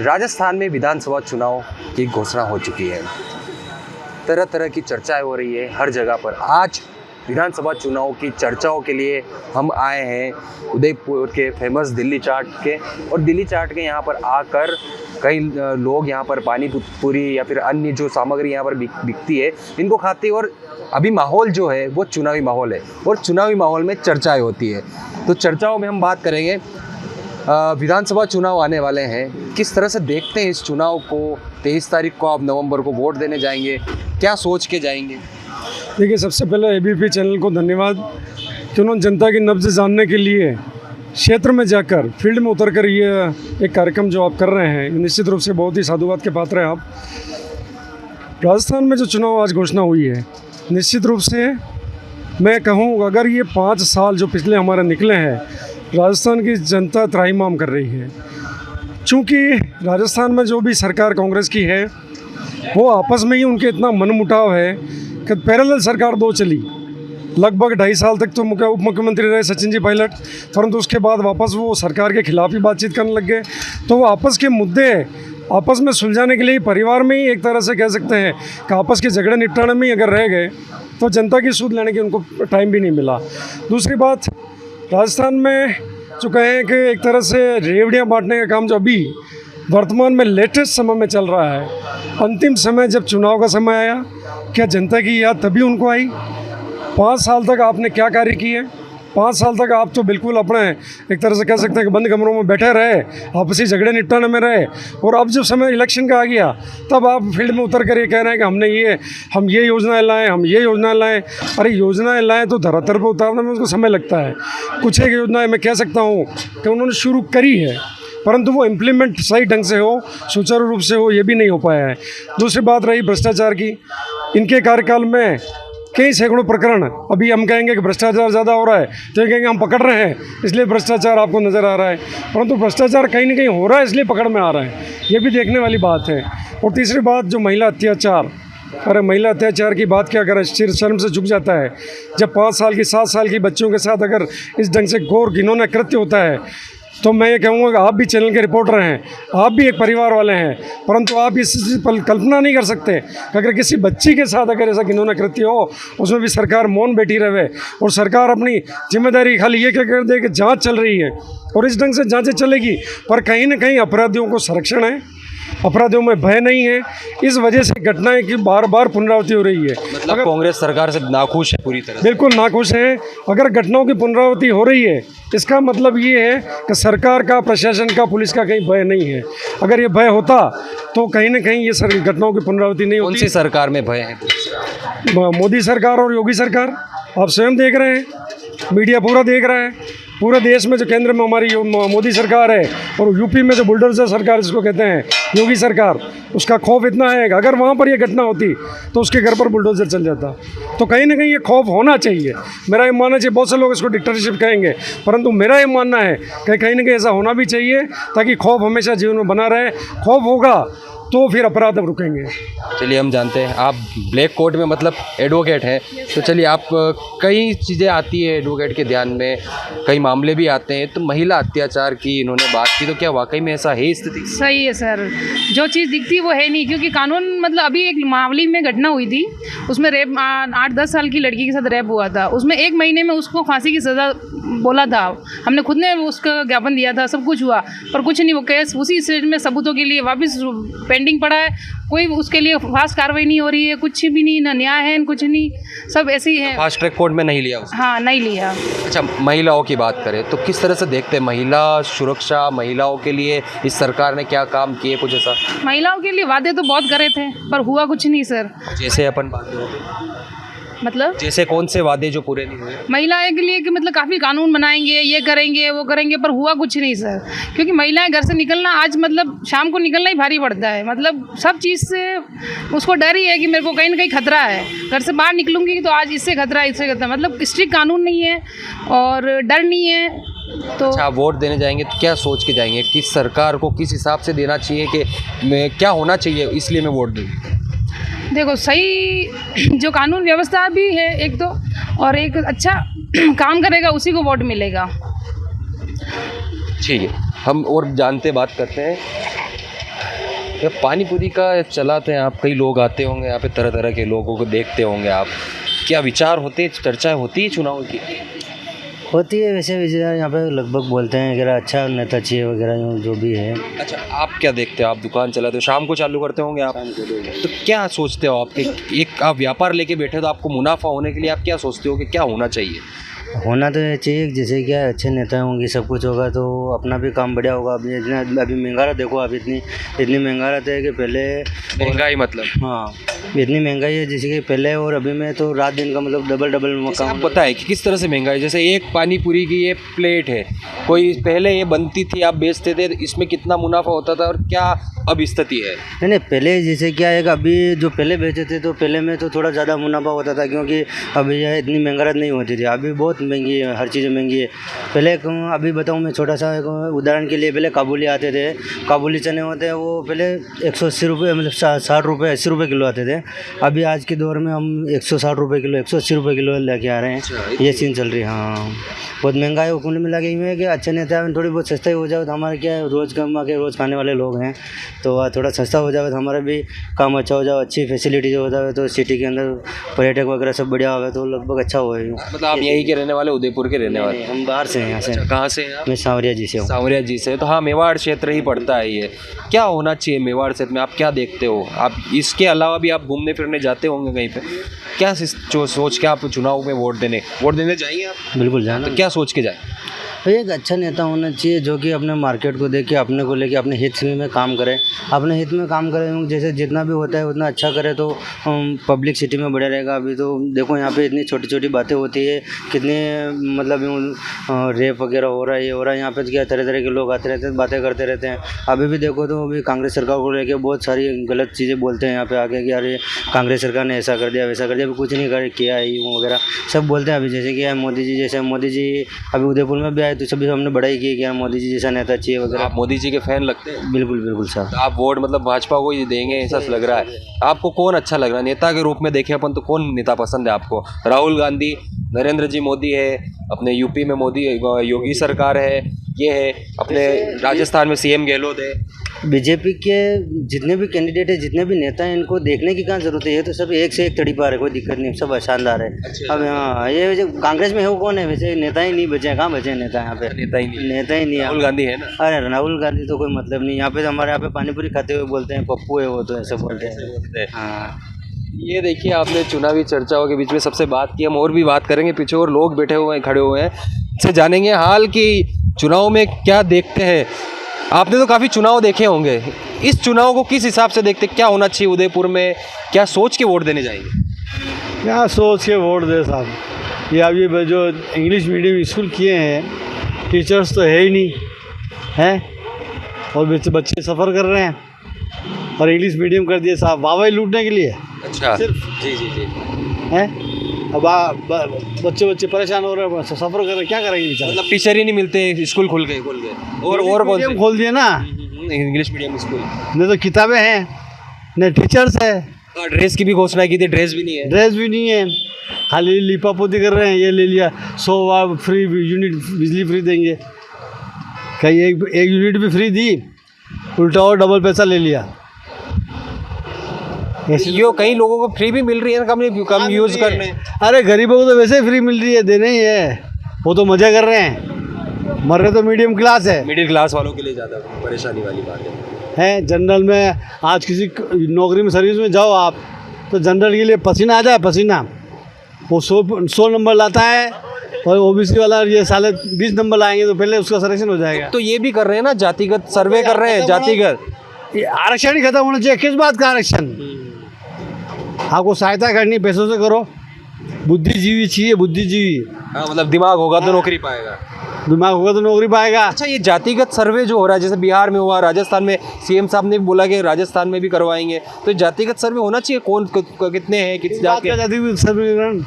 राजस्थान में विधानसभा चुनाव की घोषणा हो चुकी है। तरह तरह की चर्चाएं हो रही है हर जगह पर। आज विधानसभा चुनाव की चर्चाओं के लिए हम आए हैं उदयपुर के फेमस दिल्ली चाट के, और दिल्ली चाट के यहाँ पर आकर कई लोग यहाँ पर पानी पूरी या फिर अन्य जो सामग्री यहाँ पर बिकती है इनको खाते हैं। और अभी माहौल जो है वो चुनावी माहौल है, और चुनावी माहौल में चर्चाएं होती है। तो चर्चाओं में हम बात करेंगे, विधानसभा चुनाव आने वाले हैं, किस तरह से देखते हैं इस चुनाव को। 23 तारीख को आप नवंबर को वोट देने जाएंगे, क्या सोच के जाएंगे? देखिए, सबसे पहले एबीपी चैनल को धन्यवाद कि उन्होंने जनता की नब्ज़ जानने के लिए क्षेत्र में जाकर फील्ड में उतरकर ये एक कार्यक्रम जो आप कर रहे हैं, निश्चित रूप से बहुत ही साधुवाद के पात्र हैं आप। राजस्थान में जो चुनाव आज घोषणा हुई है, निश्चित रूप से मैं कहूँ अगर ये 5 साल जो पिछले हमारे निकले हैं, राजस्थान की जनता त्राहिमाम कर रही है। चूँकि राजस्थान में जो भी सरकार कांग्रेस की है वो आपस में ही उनके इतना मनमुटाव है कि पैरेलल सरकार 2 चली। लगभग 2.5 साल तक तो उप मुख्यमंत्री रहे सचिन जी पायलट, परंतु उसके बाद वापस वो सरकार के खिलाफ ही बातचीत करने लग गए। तो वो आपस के मुद्दे आपस में सुलझाने के लिए परिवार में ही एक तरह से कह सकते हैं कि आपस के झगड़े निपटाने में ही अगर रह गए तो जनता की सूद लेने की उनको टाइम भी नहीं मिला। दूसरी बात, राजस्थान में जो कहें कि एक तरह से रेवड़ियाँ बांटने का काम जो अभी वर्तमान में लेटेस्ट समय में चल रहा है, अंतिम समय जब चुनाव का समय आया, क्या जनता की याद तभी उनको आई? 5 साल तक आपने क्या कार्य किए? 5 साल तक आप तो बिल्कुल अपने एक तरह से कह सकते हैं कि बंद कमरों में बैठे रहे, आपसी झगड़े निपटाने में रहे, और अब जब समय इलेक्शन का आ गया तब आप फील्ड में उतर कर ये कह रहे हैं कि हम ये योजनाएं लाएं, हम ये योजनाएं लाएं। अरे योजनाएं लाएं तो धरातल पर उतारने में उसको समय लगता है। कुछ एक योजनाएं मैं कह सकता हूँ कि उन्होंने शुरू करी है, परंतु वो इम्प्लीमेंट सही ढंग से हो, सुचारू रूप से हो, ये भी नहीं हो पाया है। दूसरी बात रही भ्रष्टाचार की, इनके कार्यकाल में कई सैकड़ों प्रकरण, अभी हम कहेंगे कि भ्रष्टाचार ज़्यादा हो रहा है तो ये कहेंगे हम पकड़ रहे हैं इसलिए भ्रष्टाचार आपको नज़र आ रहा है, परंतु भ्रष्टाचार कहीं ना कहीं हो रहा है इसलिए पकड़ में आ रहा है, ये भी देखने वाली बात है। और तीसरी बात, जो महिला अत्याचार, अरे महिला अत्याचार की बात क्या करें, सिर शर्म से झुक जाता है। जब 5 साल की 7 साल की बच्चियों के साथ अगर इस ढंग से घोर घिनौना कृत्य होता है तो मैं ये कहूँगा कि आप भी चैनल के रिपोर्टर हैं, आप भी एक परिवार वाले हैं, परंतु आप इस कल्पना नहीं कर सकते कि अगर किसी बच्ची के साथ अगर ऐसा घिनौना कृत्य हो उसमें भी सरकार मौन बैठी रहे, और सरकार अपनी जिम्मेदारी खाली ये क्या कर दे कि जांच चल रही है, और इस ढंग से जांचें चलेगी पर कहीं ना कहीं अपराधियों को संरक्षण है, अपराधियों में भय नहीं है। इस वजह से घटनाएं की बार बार पुनरावृत्ति हो रही है। मतलब कांग्रेस सरकार से नाखुश है पूरी तरह? बिल्कुल नाखुश है। अगर घटनाओं की पुनरावृत्ति हो रही है इसका मतलब ये है कि सरकार का, प्रशासन का, पुलिस का कहीं भय नहीं है। अगर ये भय होता तो कहीं ना कहीं ये घटनाओं की पुनरावृत्ति नहीं होती। कौन सी सरकार में भय है? मोदी सरकार और योगी सरकार, आप स्वयं देख रहे हैं, मीडिया पूरा देख रहा है। पूरे देश में जो केंद्र में हमारी मोदी सरकार है और यूपी में जो बुलडोजर सरकार जिसको कहते हैं योगी सरकार, उसका खौफ इतना है कि अगर वहाँ पर ये घटना होती तो उसके घर पर बुलडोजर चल जाता। तो कहीं ना कहीं ये खौफ होना चाहिए। मेरा ये मानना चाहिए, बहुत से लोग इसको डिक्टेटरशिप कहेंगे, परंतु मेरा ये मानना है कि कहीं ना कहीं ऐसा होना भी चाहिए ताकि खौफ हमेशा जीवन में बना रहे। खौफ होगा तो फिर अपराध अब रुकेंगे। चलिए, हम जानते हैं आप ब्लैक कोट में मतलब एडवोकेट हैं, तो चलिए आप कई चीज़ें आती है एडवोकेट के ध्यान में, कई मामले भी आते हैं, तो महिला अत्याचार की इन्होंने बात की, तो क्या वाकई में ऐसा है स्थिति? सही है सर, जो चीज़ दिखती है वो है नहीं, क्योंकि कानून मतलब अभी एक मामले में घटना हुई थी, उसमें रेप 8-10 साल की लड़की के साथ रेप हुआ था, उसमें 1 महीने में उसको फांसी की सज़ा बोला था। हमने खुद ने उसका ज्ञापन दिया था, सब कुछ हुआ, पर कुछ नहीं, वो केस उसी स्टेज में सबूतों के लिए वापस पेंडिंग पड़ा है, कोई उसके लिए फास्ट कार्रवाई नहीं हो रही है, कुछ भी नहीं, ना न्याय है, कुछ नहीं, सब ऐसे ही है। फास्ट ट्रैक कोर्ट में नहीं लिया उसने? हाँ, नहीं लिया। अच्छा, महिलाओं की बात करें तो किस तरह से देखते हैं महिला सुरक्षा, महिलाओं के लिए इस सरकार ने क्या काम किए? कुछ ऐसा महिलाओं के लिए वादे तो बहुत करे थे पर हुआ कुछ नहीं सर। जैसे अपन बात मतलब जैसे कौन से वादे जो पूरे नहीं हुए? महिलाएं के लिए कि मतलब काफ़ी कानून बनाएंगे, ये करेंगे, वो करेंगे, पर हुआ कुछ नहीं सर। क्योंकि महिलाएं घर से निकलना आज मतलब शाम को निकलना ही भारी पड़ता है, मतलब सब चीज़ से उसको डर ही है कि मेरे को कहीं ना कहीं खतरा है, घर से बाहर निकलूंगी तो आज इससे खतरा, इससे खतरा, मतलब स्ट्रिक्ट कानून नहीं है और डर नहीं है। तो अच्छा, आप वोट देने जाएंगे तो क्या सोच के जाएंगे, किस सरकार को किस हिसाब से देना चाहिए, कि क्या होना चाहिए इसलिए मैं वोट दूँ? देखो, सही जो कानून व्यवस्था भी है एक तो, और एक अच्छा काम करेगा उसी को वोट मिलेगा। ठीक है, हम और जानते बात करते हैं। ये पानी पूरी का चलाते हैं आप, कई लोग आते होंगे यहाँ पे, तरह तरह के लोगों को देखते होंगे आप, क्या विचार होते हैं, चर्चा होती है चुनाव की? होती है वैसे विचार यहाँ पे लगभग बोलते हैं कि अच्छा नेता चाहिए वगैरह जो भी है। अच्छा, आप क्या देखते हो? आप दुकान चलाते हो, शाम को चालू करते होंगे आप, तो क्या सोचते हो आपके, एक आप व्यापार लेके बैठे हो तो आपको मुनाफा होने के लिए आप क्या सोचते हो कि क्या होना चाहिए? होना तो ये चाहिए जैसे क्या अच्छे नेता होंगे, सब कुछ होगा तो अपना भी काम बढ़िया होगा। अभी इतना अभी महंगा देखो, अब इतनी महंगा रहता है कि पहले महंगाई मतलब? हाँ, इतनी महंगाई है जैसे कि पहले और अभी में तो रात दिन का मतलब डबल जैसे आप काम। बताएं कि किस तरह से महंगाई, जैसे एक पानी पूरी की ये प्लेट है, कोई पहले ये बनती थी, आप बेचते थे, इसमें कितना मुनाफा होता था और क्या अब स्थिति है? नहीं पहले जैसे क्या है कि अभी जो पहले बेचे थे तो पहले में तो थोड़ा ज़्यादा मुनाफा होता था, क्योंकि अभी यह इतनी महंगाई नहीं होती थी। अभी बहुत महंगी है, हर चीज़ महंगी है। पहले अभी बताऊँ मैं छोटा सा एक उदाहरण के लिए, पहले काबुली आते थे, काबुली चने होते हैं वो पहले 180 रुपये मतलब 60 रुपये 80 रुपये किलो आते थे। अभी आज के दौर में हम 160 रुपये किलो 180 रुपये किलो लेके आ रहे हैं। ये सीन चल रही है। हाँ, बहुत महंगा है। कुल मिला के में कि अच्छे नेता थोड़ी बहुत सस्ता ही हो जाए तो हमारे क्या है, रोज़ कमा के रोज़ खाने वाले लोग हैं, तो थोड़ा सस्ता हो जाए तो हमारा भी काम अच्छा हो जाए, अच्छी फैसिलिटी हो जाए तो सिटी के अंदर पर्यटक वगैरह सब बढ़िया हो तो लगभग अच्छा हो। मतलब आप यहीं के रहने वाले, उदयपुर के रहने वाले? हम बाहर से हैं, यहाँ से। कहाँ से हैं आप? मैं सांवरिया जी से हूँ। सांवरिया जी से, तो हाँ, मेवाड़ क्षेत्र ही पड़ता है ये। क्या होना चाहिए मेवाड़ क्षेत्र में, आप क्या देखते हो? आप इसके अलावा भी आप घूमने फिरने जाते होंगे कहीं पे, क्या जो सोच के आप चुनाव में वोट देने जाइए आप? बिल्कुल जाना। तो क्या सोच के जाए? तो एक अच्छा नेता होना चाहिए जो कि अपने मार्केट को देख के अपने को लेके अपने हित में काम करे, अपने हित में काम करे, जैसे जितना भी होता है उतना अच्छा करे तो पब्लिक सिटी में बढ़िया रहेगा। अभी तो देखो यहाँ पे इतनी छोटी छोटी बातें होती है, कितने मतलब रेप वगैरह हो रहा है, ये हो रहा है। यहाँ पे तो क्या तरह तरह के लोग आते रहते हैं, बातें करते रहते हैं। अभी भी देखो तो अभी कांग्रेस सरकार को लेकर बहुत सारी गलत चीज़ें बोलते हैं यहाँ पे आके कि अरे कांग्रेस सरकार ने ऐसा कर दिया वैसा कर दिया, अभी कुछ नहीं किया है वगैरह सब बोलते हैं। अभी जैसे कि मोदी जी, जैसे मोदी जी अभी उदयपुर में भी आए तो सभी हमने बड़ाई की कि यार मोदी जी जैसा नेता चाहिए वगैरह। आप मोदी जी के फैन लगते हैं? बिल्कुल बिल्कुल साहब। तो आप वोट मतलब भाजपा को ही देंगे ऐसा लग रहा है? आपको कौन अच्छा लग रहा है नेता के रूप में देखें अपन तो? कौन नेता पसंद है आपको? राहुल गांधी, नरेंद्र जी मोदी है, अपने यूपी में मोदी योगी सरकार है, ये है, अपने राजस्थान में सीएम गहलोत है। बीजेपी के जितने भी कैंडिडेट है, जितने भी नेता हैं, इनको देखने की कहाँ जरूरत है? ये तो सब एक से एक तड़ी पार है, कोई दिक्कत नहीं, सब शानदार है। अच्छा। अब हाँ, ये वैसे कांग्रेस में है वो कौन है? वैसे नेता ही नहीं बचे हैं। कहाँ बचे हैं नेता यहाँ पे? नेता ही नहीं है। राहुल गांधी है ना? अरे राहुल गांधी तो कोई मतलब नहीं। यहाँ पे हमारे यहाँ पे पानीपुरी खाते हुए बोलते हैं पप्पू है वो, तो ऐसे बोलते हैं। हाँ, ये देखिए, आपने चुनावी चर्चाओं के बीच में सबसे बात की, हम और भी बात करेंगे, पीछे और लोग बैठे हुए हैं, खड़े हुए हैं, इससे जानेंगे हाल की चुनाव में क्या देखते हैं। आपने तो काफ़ी चुनाव देखे होंगे, इस चुनाव को किस हिसाब से देखते, क्या होना चाहिए उदयपुर में, क्या सोच के वोट देने जाएंगे? क्या सोच के वोट दे साहब? ये अभी जो इंग्लिश मीडियम स्कूल किए हैं, टीचर्स तो है ही नहीं हैं, और बच्चे सफ़र कर रहे हैं, और इंग्लिश मीडियम कर दिए साहब वाहवाही लूटने के लिए। अच्छा, सिर्फ जी जी जी। हैं, अब बच्चे परेशान हो रहे हैं, सफ़र कर रहे हैं, क्या करेंगे बेचारे? मतलब टीचर ही नहीं मिलते, स्कूल खुल गए और कौन से? खोल दिए ना, इंग्लिश मीडियम स्कूल। नहीं तो किताबें हैं, नहीं टीचर्स है, ड्रेस की भी घोषणा की थी, ड्रेस भी नहीं है। ड्रेस भी नहीं है, खाली लिपापोती कर रहे हैं। ये ले लिया 100 फ्री यूनिट बिजली फ्री देंगे, कहीं एक यूनिट भी फ्री दी, उल्टा और डबल पैसा ले लिया। यो कई लोगों को फ्री भी मिल रही है, कम यूज़ करने। अरे गरीबों को तो वैसे ही फ्री मिल रही है, देने ही है, वो तो मज़े कर रहे हैं। मर रहे तो मीडियम क्लास है, मिडिल क्लास वालों के लिए ज़्यादा परेशानी वाली बात है। जनरल में आज किसी नौकरी में सर्विस में जाओ आप, तो जनरल के लिए पसीना आ जाए, पसीना वो 100 नंबर लाता है, और ओबीसी वाला ये साले 20 नंबर लाएंगे तो पहले उसका सिलेक्शन हो जाएगा। तो ये भी कर रहे हैं ना, जातिगत सर्वे कर रहे हैं, जातिगत। ये आरक्षण ही खत्म होना चाहिए। किस बात का आरक्षण? आपको सहायता करनी पैसों से करो, बुद्धिजीवी चाहिए, बुद्धिजीवी। हाँ, मतलब दिमाग होगा तो नौकरी पाएगा, दिमाग होगा तो नौकरी पाएगा। अच्छा, ये जातिगत सर्वे जो हो रहा है, जैसे बिहार में हुआ, राजस्थान में सीएम साहब ने भी बोला कि राजस्थान में भी करवाएंगे, तो जातिगत सर्वे होना चाहिए, कौन कितने हैं, किस जात के। जातिगत सर्वेक्षण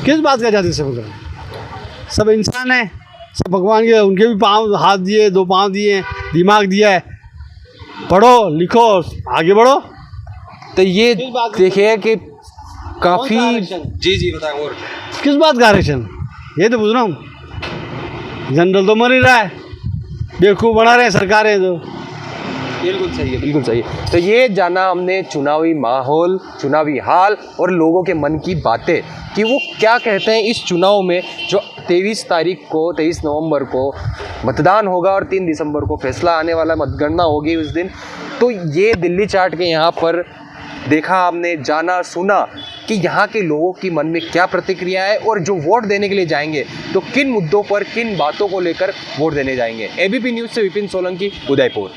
किस बात का? जाति सर्वेक्षण सब इंसान है, सब भगवान के, उनके भी पाँव हाथ दिए, 2 पाँव दिए, दिमाग दिया है, पढ़ो लिखो आगे बढ़ो। तो ये देखिए कि काफ़ी जी बताएं। और किस बात का आरक्षण? ये तो पूछ रहा हूँ। जनरल तो मर ही रहा है, बेवकूफ़ बना रहे हैं सरकारें तो। बिल्कुल सही है, बिल्कुल सही है। तो ये जाना हमने चुनावी माहौल, चुनावी हाल और लोगों के मन की बातें कि वो क्या कहते हैं इस चुनाव में जो 23 नवंबर को मतदान होगा और 3 दिसंबर को फैसला आने वाला, मतगणना होगी उस दिन। तो ये दिल्ली चार्ट के यहाँ पर देखा हमने, जाना, सुना कि यहाँ के लोगों की मन में क्या प्रतिक्रिया है और जो वोट देने के लिए जाएंगे तो किन मुद्दों पर, किन बातों को लेकर वोट देने जाएंगे। एबीपी न्यूज़ से विपिन सोलंकी, उदयपुर।